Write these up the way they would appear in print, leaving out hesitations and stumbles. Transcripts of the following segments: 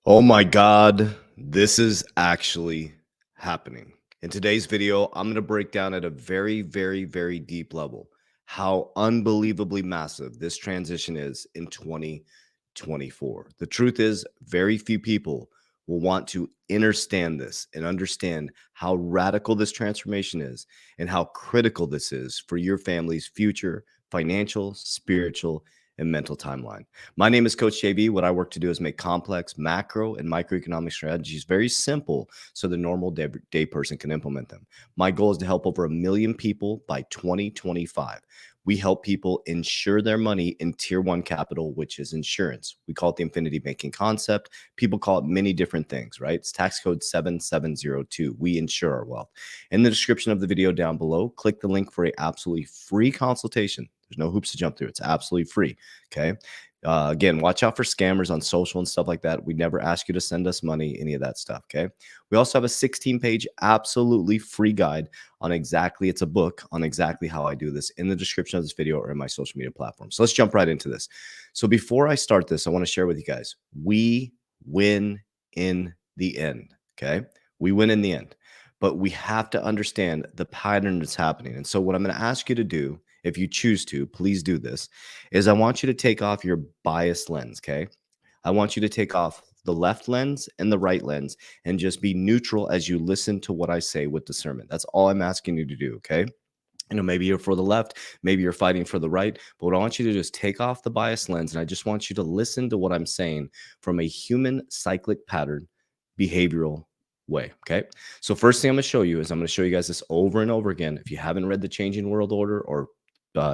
Oh my God, this is actually happening. In today's video, I'm going to break down at a very deep level how unbelievably massive this transition is in 2024. The truth is, very few people will want to understand this and understand how radical this transformation is and how critical this is for your family's future, financial, spiritual, and mental timeline. My name is Coach JV. What I work to do is make complex macro and microeconomic strategies very simple so the normal day person can implement them. My goal is to help over 1 million people by 2025. We help people insure their money in tier one capital, which is insurance. We call it the infinity banking concept. People call it many different things, right? It's tax code 7702. We insure our wealth. In the description of the video down below, click the link for a absolutely free consultation. There's no hoops to jump through. It's absolutely free. Okay. Again, watch out for scammers on social and stuff like that. We never ask you to send us money, any of that stuff. Okay. We also have a 16-page, absolutely free guide on exactly, it's a book on exactly how I do this in the description of this video or in my social media platforms. So let's jump right into this. So before I start this, I want to share with you guys, we win in the end. Okay. We win in the end, but we have to understand the pattern that's happening. And so what I'm going to ask you to do, if you choose to, please do this, is I want you to take off your bias lens, okay? I want you to take off the left lens and the right lens and just be neutral as you listen to what I say with discernment. That's all I'm asking you to do, okay? Maybe you're for the left, maybe you're fighting for the right, but what I want you to do is take off the bias lens and I just want you to listen to what I'm saying from a human cyclic pattern behavioral way. Okay. So, first thing I'm going to show you is I'm going to show you guys this over and over again. If you haven't read The Changing World Order or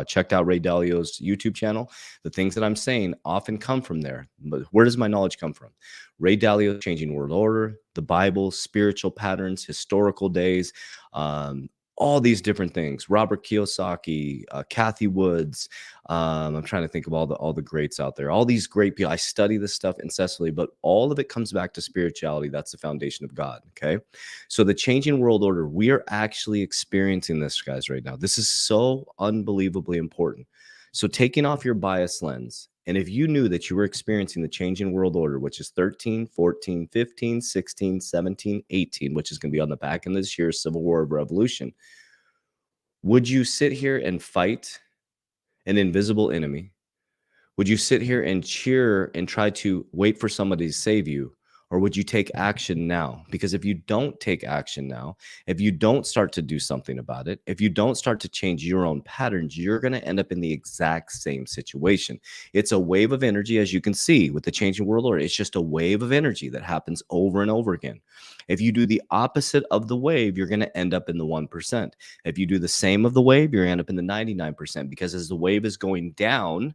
checked out Ray Dalio's YouTube channel, the things that I'm saying often come from there. But where does my knowledge come from? Ray Dalio, Changing World Order, the Bible, spiritual patterns, historical days, all these different things. Robert Kiyosaki, Kathy Woods. I'm trying to think of all the greats out there. All these great people. I study this stuff incessantly, but all of it comes back to spirituality. That's the foundation of God. Okay. So the changing world order, we are actually experiencing this, guys, right now. This is so unbelievably important. So taking off your bias lens, and if you knew that you were experiencing the changing world order, which is 13, 14, 15, 16, 17, 18, which is going to be on the back end of this year's Civil War of Revolution, would you sit here and fight an invisible enemy? Would you sit here and cheer and try to wait for somebody to save you? Or would you take action now? Because if you don't take action now, if you don't start to do something about it, if you don't start to change your own patterns, you're going to end up in the exact same situation. It's a wave of energy, as you can see with the changing world order. It's just a wave of energy that happens over and over again. If you do the opposite of the wave, you're going to end up in the 1%. If you do the same of the wave, you're going to end up in the 99%, because as the wave is going down,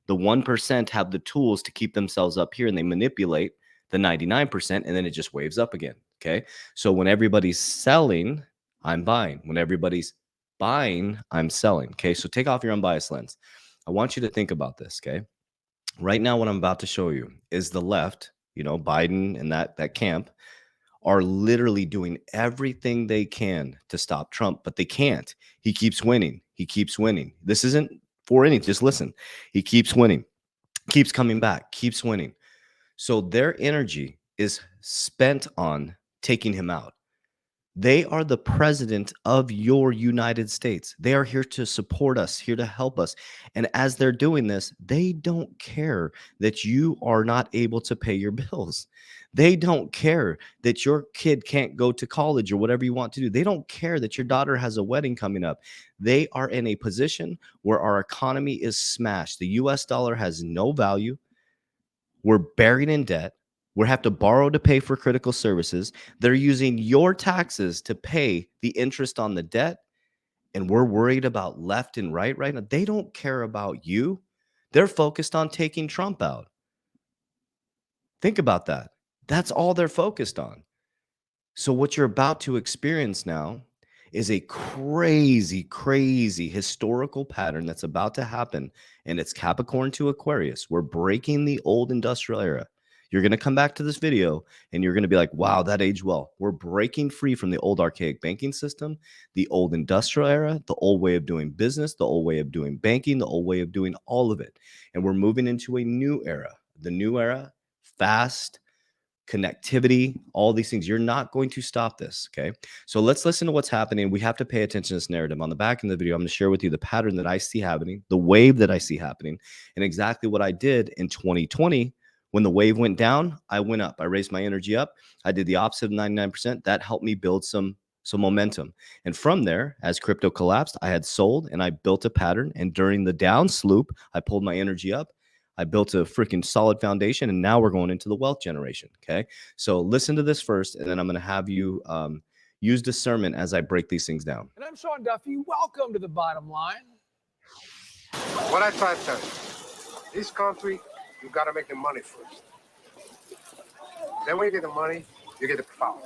the 1% have the tools to keep themselves up here and they manipulate the 99%, and then it just waves up again. Okay. So when everybody's selling, I'm buying. When everybody's buying, I'm selling. Okay. So take off your unbiased lens. I want you to think about this. Okay. Right now, what I'm about to show you is the left, Biden and that camp are literally doing everything they can to stop Trump, but they can't. He keeps winning. He keeps winning. This isn't for anything. Just listen. He keeps winning, keeps coming back, keeps winning. So their energy is spent on taking him out. They are the president of your United States. They are here to support us, here to help us. And as they're doing this, they don't care that you are not able to pay your bills. They don't care that your kid can't go to college or whatever you want to do. They don't care that your daughter has a wedding coming up. They are in a position where our economy is smashed. The US dollar has no value. We're buried in debt. We have to borrow to pay for critical services. They're using your taxes to pay the interest on the debt. And we're worried about left and right now. They don't care about you. They're focused on taking Trump out. Think about that. That's all they're focused on. So what you're about to experience now is a crazy historical pattern that's about to happen. And it's Capricorn to Aquarius. We're breaking the old industrial era. You're going to come back to this video and you're going to be like, wow, that aged well. We're breaking free from the old archaic banking system, the old industrial era, the old way of doing business, the old way of doing banking, the old way of doing all of it. And we're moving into a new era. The new era, fast, connectivity, all these things. You're not going to stop this. Okay. So let's listen to what's happening. We have to pay attention to this narrative. On the back end of the video, I'm going to share with you the pattern that I see happening, the wave that I see happening, and exactly what I did in 2020. When the wave went down, I went up. I raised my energy up. I did the opposite of 99%. That helped me build some momentum. And from there, as crypto collapsed, I had sold and I built a pattern. And during the down slope, I pulled my energy up. I built a freaking solid foundation, and now we're going into the wealth generation. Okay. So listen to this first, and then I'm going to have you use discernment as I break these things down. And I'm Sean Duffy. Welcome to The Bottom Line. What I try to tell you, this country, you got to make the money first. Then when you get the money, you get the power.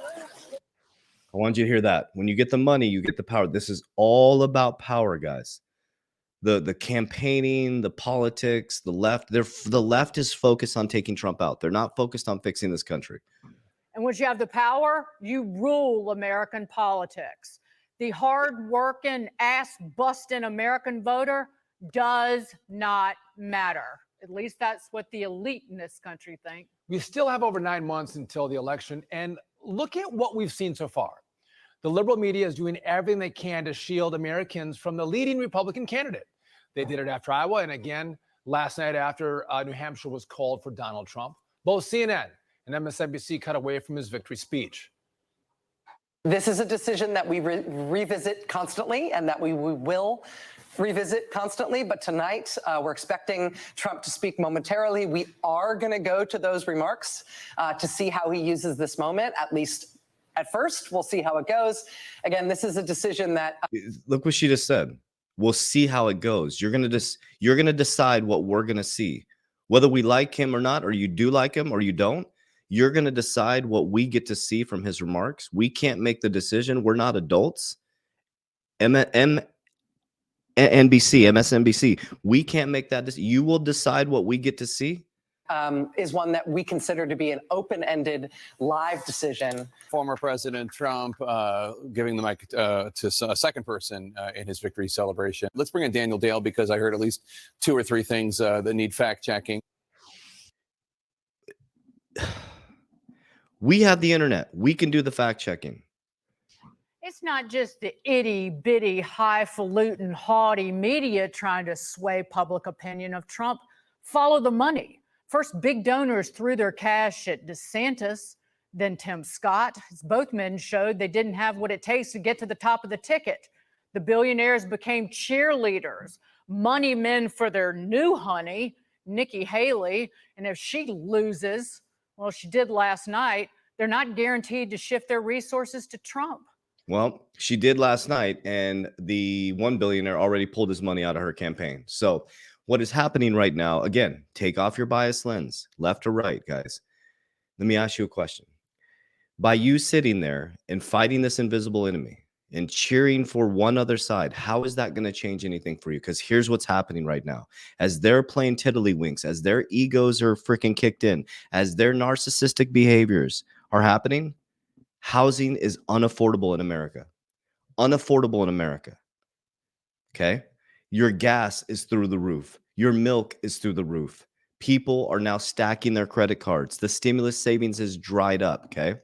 I want you to hear that. When you get the money, you get the power. This is all about power, guys. The campaigning, the politics, the left, the left is focused on taking Trump out. They're not focused on fixing this country. And once you have the power, you rule American politics. The hard-working, ass-busting American voter does not matter. At least that's what the elite in this country think. We still have over 9 months until the election, and look at what we've seen so far. The liberal media is doing everything they can to shield Americans from the leading Republican candidate. They did it after Iowa, and again last night after New Hampshire was called for Donald Trump. Both CNN and MSNBC cut away from his victory speech. This is a decision that we revisit constantly and that we will revisit constantly. But tonight, we're expecting Trump to speak momentarily. We are going to go to those remarks to see how he uses this moment, at least at first. We'll see how it goes. Again, this is a decision that... Look what she just said. We'll see how it goes. You're going to decide what we're going to see. Whether we like him or not, or you do like him or you don't, you're going to decide what we get to see from his remarks. We can't make the decision. We're not adults. MSNBC, we can't make that decision. You will decide what we get to see. Is one that we consider to be an open-ended live decision. Former President Trump giving the mic to a second person in his victory celebration. Let's bring in Daniel Dale, because I heard at least 2 or 3 things that need fact-checking. We have the internet. We can do the fact-checking. It's not just the itty-bitty, highfalutin, haughty media trying to sway public opinion of Trump. Follow the money. First, big donors threw their cash at DeSantis, then Tim Scott. As both men showed they didn't have what it takes to get to the top of the ticket. The billionaires became cheerleaders, money men for their new honey, Nikki Haley. And if she loses, well, she did last night, they're not guaranteed to shift their resources to Trump. Well, she did last night, and the one billionaire already pulled his money out of her campaign. So what is happening right now, again, take off your bias lens, left or right, guys. Let me ask you a question. By you sitting there and fighting this invisible enemy and cheering for one other side, how is that going to change anything for you? Because here's what's happening right now. As they're playing tiddlywinks, as their egos are freaking kicked in, as their narcissistic behaviors are happening, housing is unaffordable in America. Unaffordable in America. Okay? Your gas is through the roof. Your milk is through the roof. People are now stacking their credit cards. The stimulus savings is dried up, okay?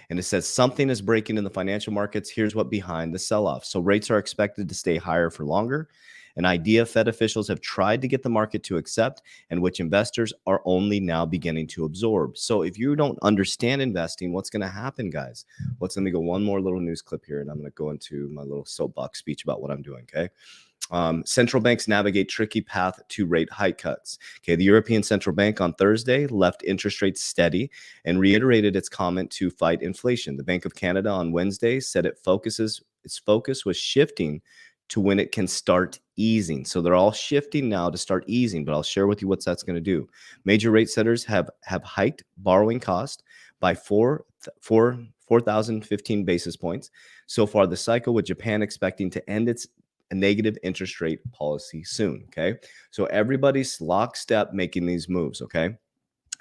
And it says something is breaking in the financial markets. Here's what behind the sell-off. So rates are expected to stay higher for longer. An idea Fed officials have tried to get the market to accept, and which investors are only now beginning to absorb. So if you don't understand investing, what's going to happen, guys? Let me go one more little news clip here, and I'm going to go into my little soapbox speech about what I'm doing, okay? Central banks navigate tricky path to rate hike cuts. Okay, the European Central Bank on Thursday left interest rates steady and reiterated its comment to fight inflation. The Bank of Canada on Wednesday said its focus was shifting to when it can start easing. So they're all shifting now to start easing, but I'll share with you what that's going to do. Major rate setters have hiked borrowing cost by 4,015 basis points so far this cycle, with Japan expecting to end its negative interest rate policy soon. Okay, so everybody's lockstep making these moves. Okay,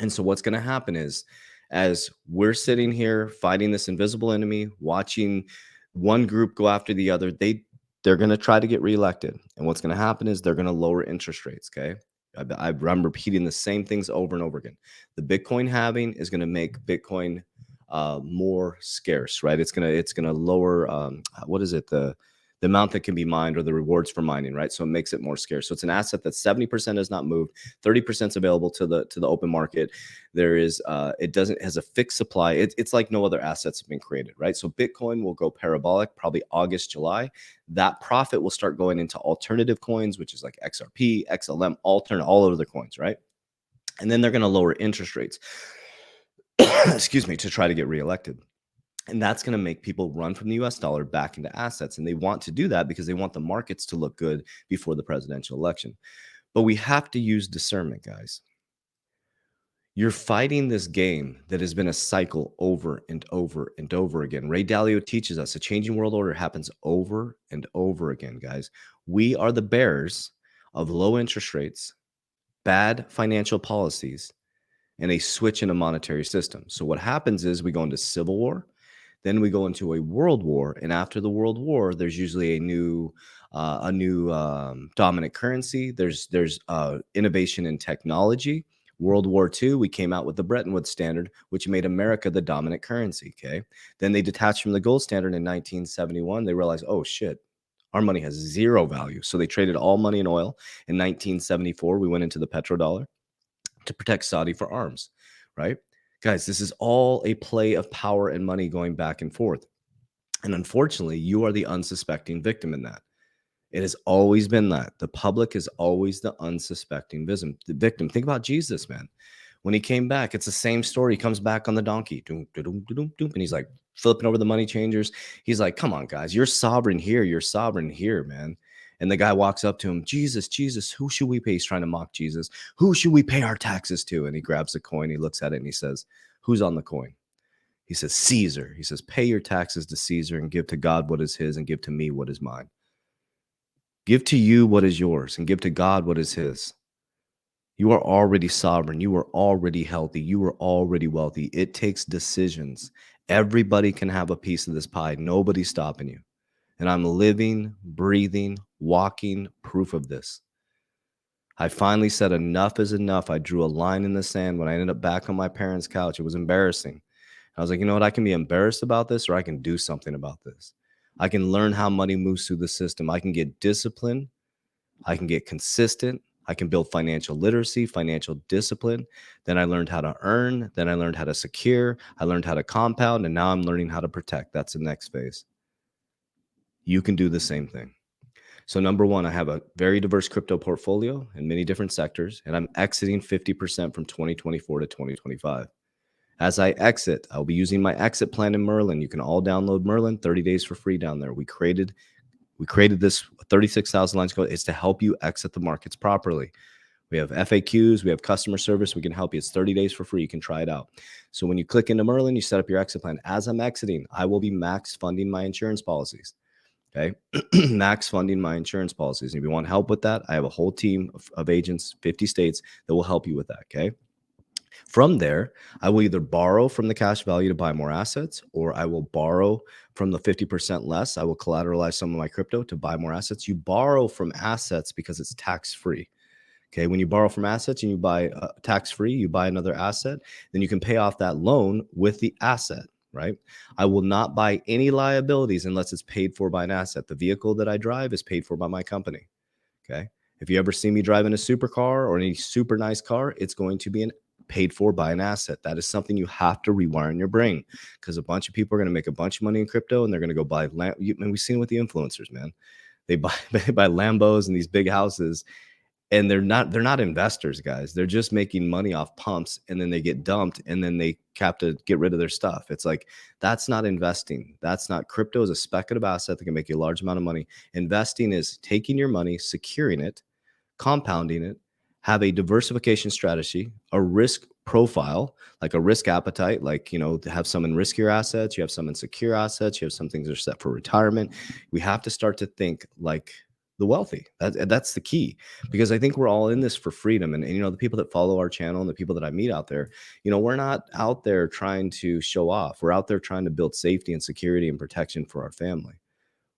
and so what's going to happen is, as we're sitting here fighting this invisible enemy, watching one group go after the other, they're going to try to get reelected. And what's going to happen is they're going to lower interest rates. Okay, I'm repeating the same things over and over again. The Bitcoin halving is going to make Bitcoin more scarce, right? It's gonna lower what is it, the amount that can be mined or the rewards for mining, right? So it makes it more scarce. So it's an asset that 70% has not moved, 30% is available to the open market. There is it has a fixed supply. It's like no other assets have been created, right? So Bitcoin will go parabolic probably August, July. That profit will start going into alternative coins, which is like XRP, XLM, alternate, all other coins, right? And then they're going to lower interest rates, excuse me, to try to get reelected. And that's going to make people run from the US dollar back into assets. And they want to do that because they want the markets to look good before the presidential election. But we have to use discernment, guys. You're fighting this game that has been a cycle over and over and over again. Ray Dalio teaches us a changing world order happens over and over again, guys. We are the bearers of low interest rates, bad financial policies, and a switch in a monetary system. So what happens is we go into civil war, then we go into a world war, and after the world war, there's usually a new dominant currency. There's innovation in technology. World War II, we came out with the Bretton Woods Standard, which made America the dominant currency. Okay, then they detached from the gold standard in 1971. They realized, oh shit, our money has zero value. So they traded all money in oil. In 1974, we went into the petrodollar to protect Saudi for arms, right? Guys, this is all a play of power and money going back and forth. And unfortunately, you are the unsuspecting victim in that. It has always been that. The public is always the unsuspecting victim. Think about Jesus, man. When he came back, it's the same story. He comes back on the donkey, and he's like flipping over the money changers. He's like, come on, guys, you're sovereign here. You're sovereign here, man. And the guy walks up to him, Jesus, who should we pay? He's trying to mock Jesus. Who should we pay our taxes to? And he grabs a coin. He looks at it and he says, who's on the coin? He says, Caesar. He says, pay your taxes to Caesar and give to God what is his and give to me what is mine. Give to you what is yours and give to God what is his. You are already sovereign. You are already healthy. You are already wealthy. It takes decisions. Everybody can have a piece of this pie. Nobody's stopping you. And I'm living, breathing, walking proof of this. I finally said enough is enough. I drew a line in the sand when I ended up back on my parents' couch. It was embarrassing. I was like, you know what? I can be embarrassed about this or I can do something about this. I can learn how money moves through the system. I can get discipline. I can get consistent. I can build financial literacy, financial discipline. Then I learned how to earn. Then I learned how to secure. I learned how to compound. And now I'm learning how to protect. That's the next phase. You can do the same thing. So number one, I have a very diverse crypto portfolio in many different sectors, and I'm exiting 50% from 2024 to 2025. As I exit, I'll be using my exit plan in Merlin. You can all download Merlin, 30 days for free down there. We created this 36,000 lines code. It's to help you exit the markets properly. We have FAQs, we have customer service. We can help you. It's 30 days for free. You can try it out. So when you click into Merlin, you set up your exit plan. As I'm exiting, I will be max funding my insurance policies. Okay, max funding my insurance policies. And if you want help with that, I have a whole team of agents, 50 states that will help you with that. Okay. From there, I will either borrow from the cash value to buy more assets, or I will borrow from the 50% less. I will collateralize some of my crypto to buy more assets. You borrow from assets because it's tax-free. Okay. When you borrow from assets and you buy tax-free, you buy another asset, then you can pay off that loan with the asset. Right? I will not buy any liabilities unless it's paid for by an asset. The vehicle that I drive is paid for by my company. Okay. If you ever see me driving a supercar or any super nice car, it's going to be paid for by an asset. That is something you have to rewire in your brain, because a bunch of people are going to make a bunch of money in crypto and they're going to go buy land. And we've seen it with the influencers, man. They buy Lambos and these big houses. And they're not investors, guys. They're just making money off pumps, and then they get dumped, and then they have to get rid of their stuff. It's like, that's not investing. That's not. Crypto is a speculative asset that can make you a large amount of money. Investing is taking your money, securing it, compounding it, have a diversification strategy, a risk profile, like a risk appetite, like, you know, to have some in riskier assets, you have some in secure assets, you have some things that are set for retirement. We have to start to think like the wealthy. That's the key, because I think we're all in this for freedom. And you know, the people that follow our channel and the people that I meet out there, you know, we're not out there trying to show off. We're out there trying to build safety and security and protection for our family.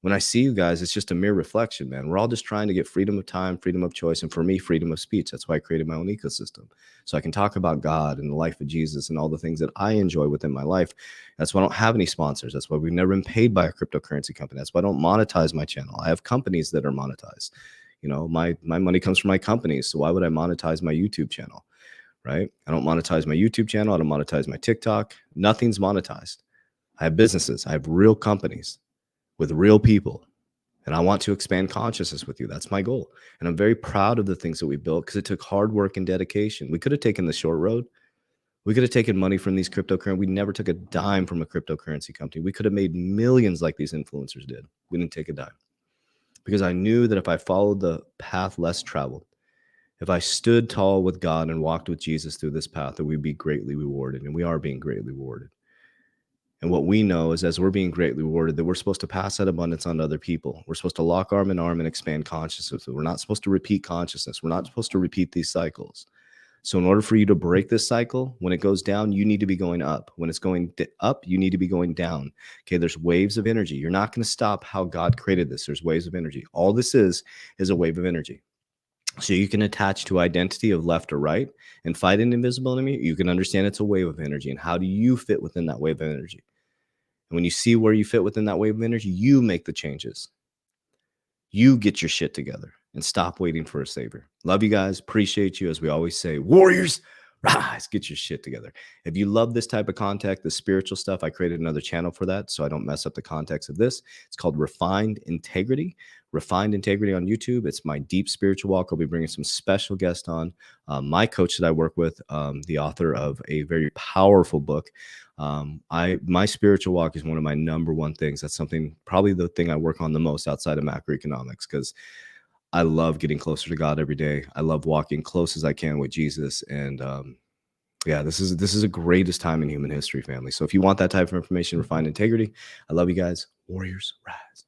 When I see you guys, it's just a mere reflection, man. We're all just trying to get freedom of time, freedom of choice, and for me, freedom of speech. That's why I created my own ecosystem. So I can talk about God and the life of Jesus and all the things that I enjoy within my life. That's why I don't have any sponsors. That's why we've never been paid by a cryptocurrency company. That's why I don't monetize my channel. I have companies that are monetized. You know, my money comes from my companies. So why would I monetize my YouTube channel? Right? I don't monetize my YouTube channel. I don't monetize my TikTok. Nothing's monetized. I have businesses. I have real companies with real people. And I want to expand consciousness with you. That's my goal. And I'm very proud of the things that we built because it took hard work and dedication. We could have taken the short road. We could have taken money from these cryptocurrency. We never took a dime from a cryptocurrency company. We could have made millions like these influencers did. We didn't take a dime because I knew that if I followed the path less traveled, if I stood tall with God and walked with Jesus through this path, that we'd be greatly rewarded. And we are being greatly rewarded. And what we know is as we're being greatly rewarded, that we're supposed to pass that abundance on to other people. We're supposed to lock arm in arm and expand consciousness. We're not supposed to repeat consciousness. We're not supposed to repeat these cycles. So in order for you to break this cycle, when it goes down, you need to be going up. When it's going up, you need to be going down. Okay, there's waves of energy. You're not going to stop how God created this. There's waves of energy. All this is a wave of energy. So you can attach to identity of left or right and fight an invisible enemy. You can understand it's a wave of energy. And how do you fit within that wave of energy? And when you see where you fit within that wave of energy, you make the changes. You get your shit together and stop waiting for a savior. Love you guys. Appreciate you. As we always say, warriors, rise, get your shit together. If you love this type of content, the spiritual stuff, I created another channel for that so I don't mess up the context of this. It's called Refined Integrity. Refined Integrity on YouTube. It's my deep spiritual walk. I'll be bringing some special guests on. My coach that I work with, the author of a very powerful book. My spiritual walk is one of my number one things. That's something, probably the thing I work on the most outside of macroeconomics, because I love getting closer to God every day. I love walking close as I can with Jesus. And yeah, this is the greatest time in human history, family. So if you want that type of information, Refined Integrity, I love you guys. Warriors, rise.